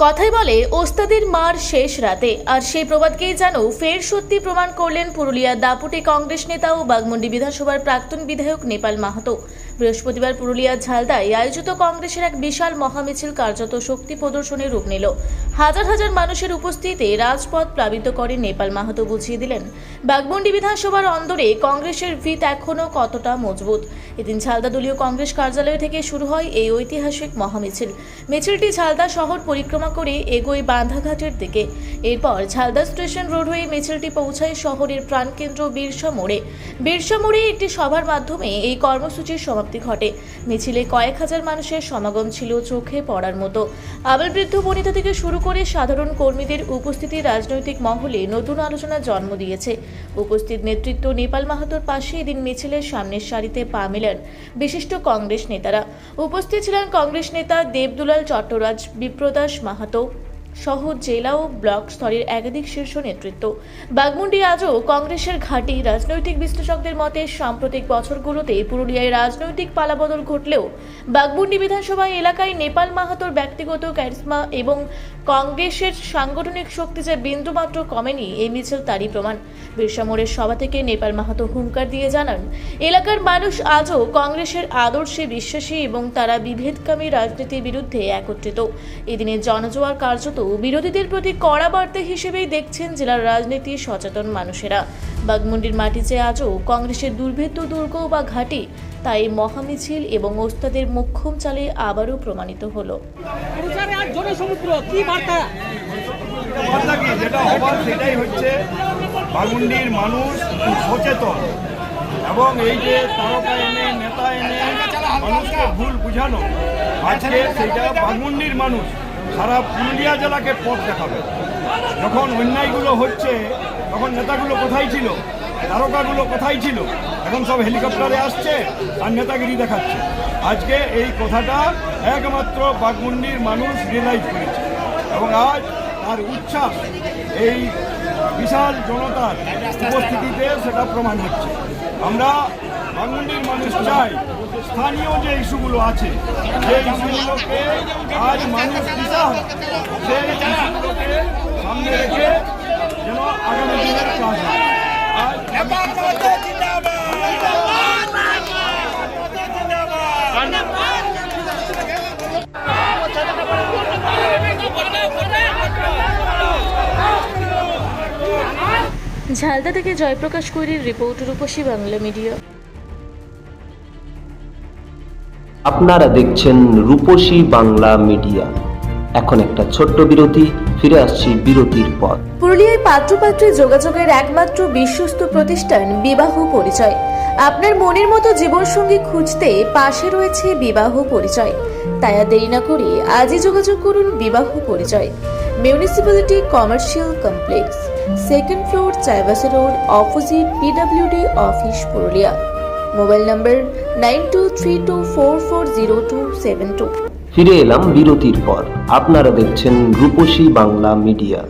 কথাই বলে ওস্তাদের মার শেষ রাতে, আর সেই প্রবাদকেই যেন ফের সত্যি প্রমাণ করলেন পুরুলিয়ার দাপুটে কংগ্রেস নেতা ও বাঘমুন্ডি বিধানসভার প্রাক্তন বিধায়ক নেপাল মাহাতো। বৃহস্পতিবার পুরুলিয়ার ঝালদায় আয়োজিত কংগ্রেসের এক বিশাল মহামিছিল কার্যত শক্তি প্রদর্শনের রূপ নিল। হাজার হাজার মানুষের উপস্থিতিতে রাজপথ প্লাবিত করে নেপাল মাহাতো বুঝিয়ে দিলেন বাঘমুন্ডি বিধানসভার অন্দরে কংগ্রেসের ভিত এখনও কতটা মজবুত। এদিন ঝালদা দলীয় কংগ্রেস কার্যালয় থেকে শুরু হয় এই ঐতিহাসিক মহামিছিল। মিছিলটি ঝালদা শহর পরিক্রমা করে এগোয় বাঁধাঘাটের দিকে। এরপর ঝালদা স্টেশন রোড হয়ে মিছিলটি পৌঁছায় শহরের প্রাণকেন্দ্র বিরসা মোড়ে। বিরসা মোড়ে একটি সভার মাধ্যমে এই কর্মসূচির সমাপ্তি ঘটে। মিছিলে কয়েক হাজার মানুষের সমাগম ছিল চোখে পড়ার মতো। আবালবৃদ্ধ বনিতা থেকে শুরু করে সাধারণ কর্মীদের উপস্থিতি রাজনৈতিক মহলে নতুন আলোচনার জন্ম দিয়েছে। উপস্থিত নেতৃত্ব নেপাল মাহাতোর পাশে এদিন মিছিলের সামনের সারিতে পা মেলান বিশিষ্ট কংগ্রেস নেতারা। উপস্থিত ছিলেন কংগ্রেস নেতা দেবদুলাল চট্টরাজ, বিপ্রদাস মাহাতো সহ জেলা ও ব্লক স্তরের একাধিক শীর্ষ নেতৃত্ব। বাঘমুন্ডি আজও কংগ্রেসের ঘাঁটি। রাজনৈতিক বিশ্লেষকদের মতে সাম্প্রতিক বছরগুলোতে পুরুলিয়ায় রাজনৈতিক পালাবদল ঘটলেও বাঘমুন্ডি বিধানসভা এলাকায় নেপাল মাহাতোর ব্যক্তিগত ক্যারিজমা এবং কংগ্রেসের সাংগঠনিক শক্তি যে বিন্দুমাত্র কমেনি, এই মিছিল তারই প্রমাণ। বিরসা মোড়ের সভা থেকে নেপাল মাহাতো হুঙ্কার দিয়ে জানান, এলাকার মানুষ আজও কংগ্রেসের আদর্শে বিশ্বাসী এবং তারা বিভেদকামী রাজনীতির বিরুদ্ধে একত্রিত। এদিনের জনজোয়ার কার্যত বিরোধীদের প্রতি কড়া বার্তা হিসেবেই দেখছেন জেলার রাজনীতি সচেতন মানুষেরা। বাঘমুন্ডির মাটি যে আজও কংগ্রেসের দুর্ভেদ্য দুর্গ বা ঘাঁটি, তাই মহামিছিল এবং ওস্তাদের মোক্ষম চালে আবারও প্রমাণিত হলো। যেটা হবার সেটাই হচ্ছে বাঘমুন্ডির মানুষ সচেতন, এবং এই যে তারকা এনে নেতা এনে মানুষকে ভুল বুঝানো, আজকে সেটা বাঘমুন্ডির মানুষ সারা পুরুলিয়া জেলাকে পথ দেখাবে। যখন অন্যায়গুলো হচ্ছে তখন নেতাগুলো কোথায় ছিল, তারকাগুলো কোথায় ছিল? এখন সব হেলিকপ্টারে আসছে আর নেতাগিরি দেখাচ্ছে। আজকে এই কথাটা একমাত্র বাঘমুন্ডির মানুষ রিয়েলাইজ করেছে, এবং আজ তার উচ্ছ্বাস এই বিশাল জনতার উপস্থিতিতে সেটা প্রমাণ হচ্ছে। আমরা বাঘমুন্ডির মানুষ চাই স্থানীয় যে ইস্যুগুলো আছে সেই ইস্যুগুলোকে আজ মানুষ বিশাল সেই ইস্যুগুলোকে সামনে রেখে যেন আগামী দিনের কাজ হয়। ঝালদা থেকে জয়প্রকাশ কৈরির রিপোর্ট, রূপসী বাংলা মিডিয়া। আপনারা দেখছেন রূপসী বাংলা মিডিয়া। এখন একটা ছোট্ট বিরতি, ফিরে আসছি বিরতির পর। পুরুলিয়ায় পাত্রপাত্রী যোগাযোগের একমাত্র বিশ্বস্ত প্রতিষ্ঠান বিবাহ পরিচয়। আপনার মনের মতো জীবনসঙ্গী খুঁজতে পাশে রয়েছে বিবাহ পরিচয়। তাই আর দেরি না করে আজই যোগাযোগ করুন বিবাহ পরিচয়। Municipality commercial complex, second floor, Chaibasa road, opposite PWD office, Purulia. Mobile নম্বর 9232440272। ফিরে এলাম বিরতির পর। আপনারা দেখছেন রূপসী বাংলা মিডিয়া।